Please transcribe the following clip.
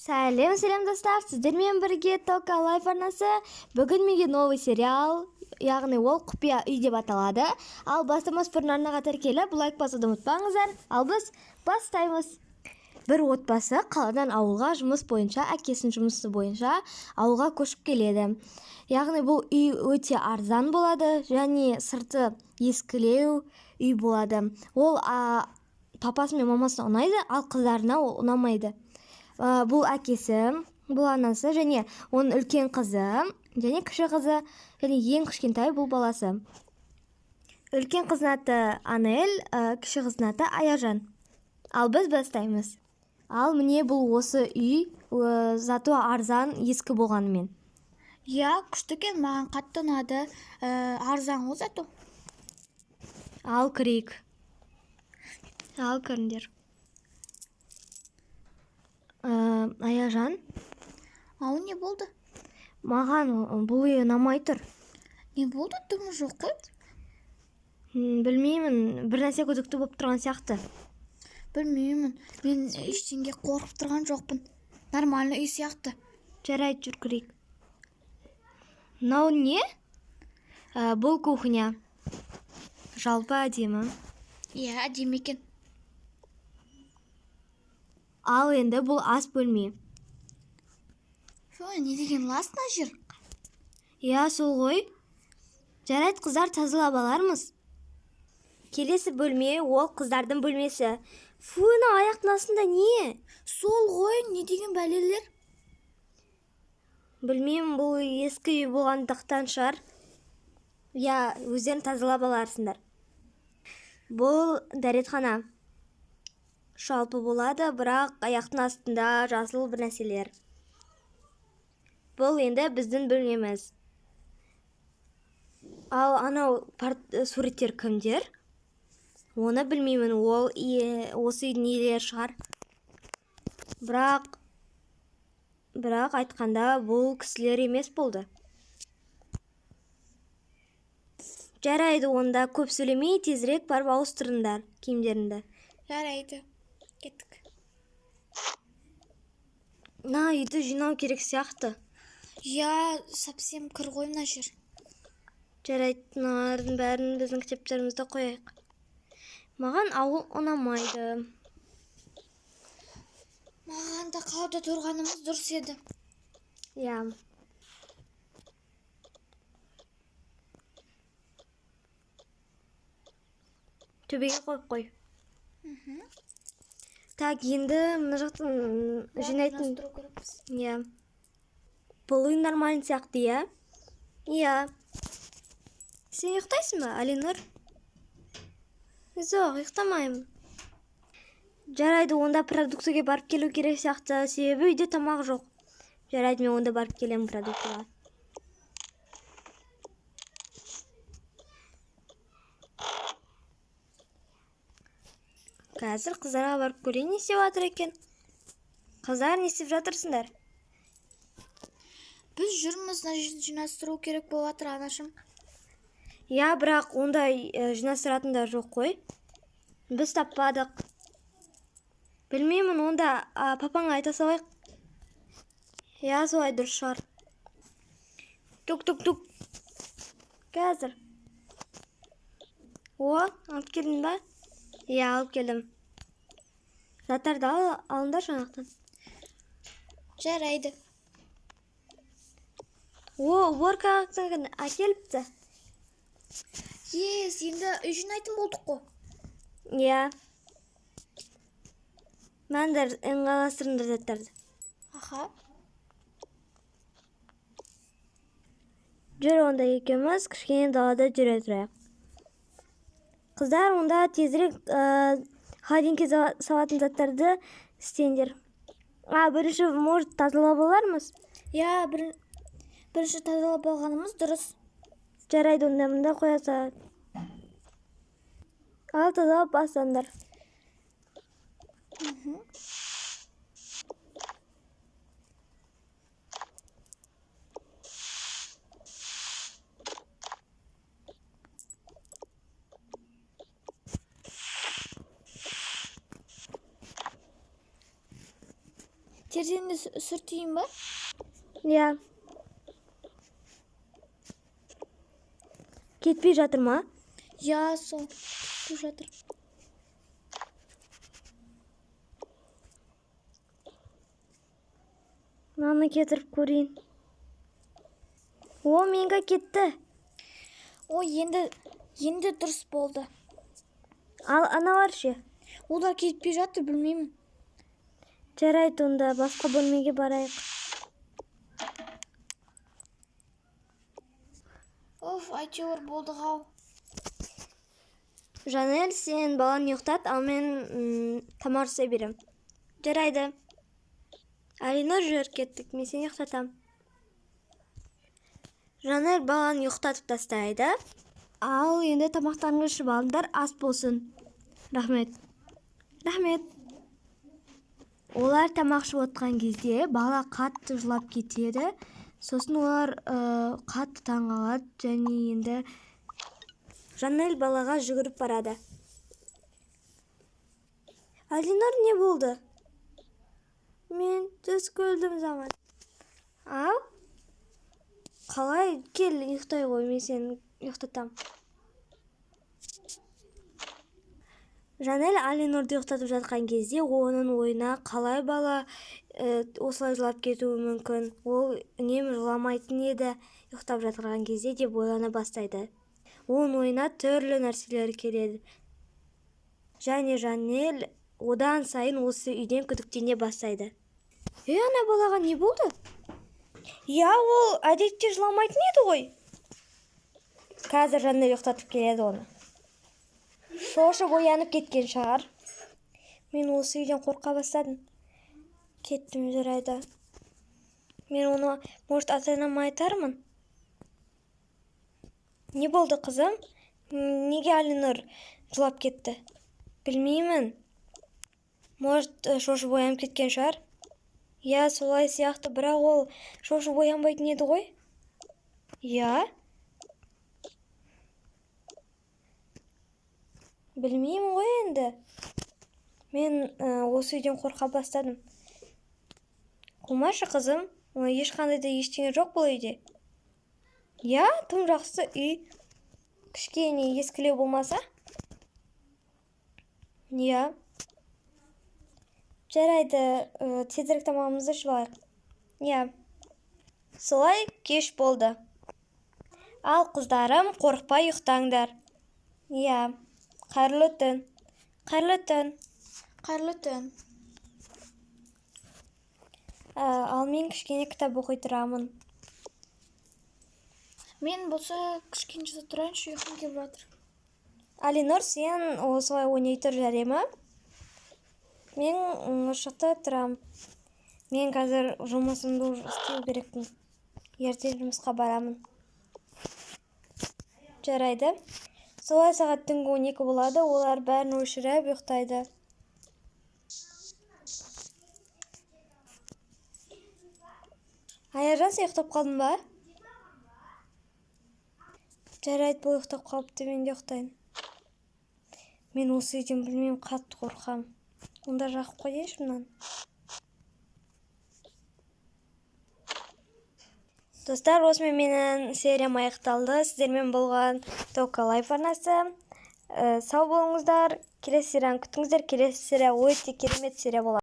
Сәлем достар, сіздермен бірге Тока Лайф арнасы. Бүгін менге новый сериал, яғни ол құпия үй деп аталады. Ал бастамас бұрын арнаға тіркеліп, лайк басуды ұмытпаңыздар. Ал біз бастаймыз. Бір отбасы қаладан ауылға жұмыс бойынша, әкесінің жұмысы бойынша ауылға көшіп келеді. Яғни бұл үй өте арзан болады және сырты ескілеу үй болады. Ол папасы мен мамасы ұнайды, ал қыздарына ол ұнамайды. Бұл әкесі, бұл анасы және оның үлкен қызы және кіші қызы және ең кішкентай бұл баласы. Үлкен қыздың аты Анель, кіші қыздың аты Аяжан. Ал біз бастаймыз. Ал міне бұл осы үй, зато арзан ескі болғанымен. Күшті екен, маған қатты ұнады. Арзан ғой зато. Ал кірейік. Ал кіріңдер. Аяжан, Ау, не болды? маған бұл үй ұнамай тұр. Не болды? Дымы жоқ қой. Білмеймін, бір нәрсе күдікті болып тұрған сияқты. Білмеймін, мен ештеңе қорқып тұрған жоқпын. Нормально үй сияқты. Жарайды, жүр кірейік. Мынау не? Бұл кухня. Жалпы әдемі. Әдемі екен. Ал енді бұл ас бөлме. Не деген ласна жер? Сол ғой. Жарайды, қыздар, тазалап алармыз. Келесі бөлме ол қыздардың бөлмесі. Мына аяқтың астында не? Сол ғой, не деген бәлелер? Білмеймін, бұл ескі үй болғандықтан шығар. Өздерін тазалап аларсыңдар. Бұл дәретхана. Жалпы болады, бірақ аяқтың астында жасыл бір нәрселер. Бұл енді біздің бөлмеміз. Ал анау суреттер кімдер? Оны білмеймін, ол осы үйдің иелері шығар. Бірақ айтқанда бұл кісілер емес болды. Жарайды, онда көп сөйлемей, тезірек барып ауыстырыңдар киімдеріңді. Жарайды. Кеттік. Үйді жинау керек сияқты. Совсем кір ғой мына жер. Жарайды, мыналардың бәрін біздің кітаптарымызда қояйық. Маған ауыл ұнамайды. Маған да қалада тұрғанымыз дұрыс еді. Төбеге қойып қой. Так, енді мына жақтың жинайтын. Бұл үй нормально сияқты, Сен ұйықтайсың ба, Алинұр? Жоқ, ұйықтамаймын. Жарайды, онда продуктіге барып келу керек сияқты, себебі үйде тамақ жоқ. Жарайды, мен онда барып келемін продуктіға. Қазір қыздарға барып көрейін, не істеп жатыр екен. Қыздар, не істеп жатырсыңдар? Біз жүрміз, жинастыру керек болып жатыр, анашым. Бірақ ондай жинастыратындар жоқ қой. Біз таппадық. Білмеймін, онда папаңа айта салайық. Солай дұрыс шығар. Тук. Қазір. Алып келдің ба? Алып келдім. Заттарды алыңдар жаңақтан. Жарайды. Уборкаға әкеліпті. Енді үй жинайтын болдық қой. Мәндір ыңғайластырыңдар заттарды. Жүр, онда екеуміз кішкене далада жүре тұрайық. Қыздар, онда тезірек холодильникке салатын заттарды істеңдер. Бірінші может тазалап алармыз? Бірінші тазалап алғанымыз дұрыс. Жарайды, онда мұнда қоя салайық. Ал тазалап бастаңдар. терезені сүртейін ба? Иә. Кетпей жатыр ма? Я, сол. Кетіп жатыр. Маны кетіріп көрейін. О, менге кетті. О, енді дұрыс болды. Ал аналар ше? Олар кетпей жатыр, білмеймін. Жарайды, онда басқа бөлмеге барайық. Оф, әйтеуір болдық-ау. Жанель, сен баланы ұйықтат, ал мен тамақ жасай берем. Жарайды. Алинор, жүр, кеттік, мен сені ұйықтатам. Жанель баланы ұйықтатып тастайды. Ал енді тамақтарыңды ішіп алыңдар, ас болсын. Рахмет. Рахмет. Олар тамақ ішіп отқан кезде бала қатты жылап кетеді. Сосын олар қатты таңғалады және енді Жанель балаға жүгіріп барады. Алинор, не болды? Мен түс көрдім заман. Ал? Қалай? Кел, ұйықтай ғой, мен сені ұйықтатам. Жанель Алинорды ұйықтатып жатқан кезде оның ойына қалай бала осылай жылап кетуі мүмкін. Ол үнемі жыламайтын еді ұйықтап жатқан кезде деп ойлана бастайды. Оның ойына түрлі нәрселер келеді. Және Жанель одан сайын осы үйден күдіктене бастайды. Ана балаға не болды? Я, ол әдетте жыламайтын еді ғой. Қазір Жанель ұйықтатып келеді оны. Шошып оянып кеткен шығар. Мен осы үйден қорқа бастадым. Кеттім, жарайды. Мен оны, может, ата-анама айтармын? Не болды, қызым? Неге Алинор жылап кетті? Білмеймін. Может, шошып оянып кеткен шығар? Я, солай сияқты, бірақ ол шошып оянбайтын еді ғой? Я? Білмеймін ғой енді. Мен осы үйден қорқа бастадым. Қумашы, қызым, ешқандай да ештеңе жоқ бұл үйде. Я, тым жақсы үй. Кішкене ескілеу болмаса? Я. Жарайды, тезірек тамағымызды ішіп алайық. Я. Солай кеш болды. Ал, қыздарым, қорықпай ұйықтаңдар. Я. Қайырлы түн. Қайырлы түн. Қайырлы түн. Ал мен кішкене кітап оқи тұрамын. Мен болса кішкене жата тұрайыншы, ұйқым келіп жатыр. Алинор, сен осылай ойнай тұр, жарай ма? Мен ұшықта тұрам. Мен қазір жұмысымды істеу керекпін. Ертең жұмысқа барамын. Жарайды. Солай сағат түнгі 12 болады, олар бәрін өшіріп ұйықтайды. Аяржан, сен ұйықтап қалдың ба? Жарайды, бұл ұйықтап қалыпты, мен де ұйықтайын. Мен осы үйден білмеймін, қатты қорқам. Онда жақып қойайыншы мұнан. Достар, осымен менің сериям аяқталды. Сіздермен болған Тока Лайф арнасы. Сау болыңыздар. Келесі серияны күтіңіздер. Келесі серия өте керемет серия болады.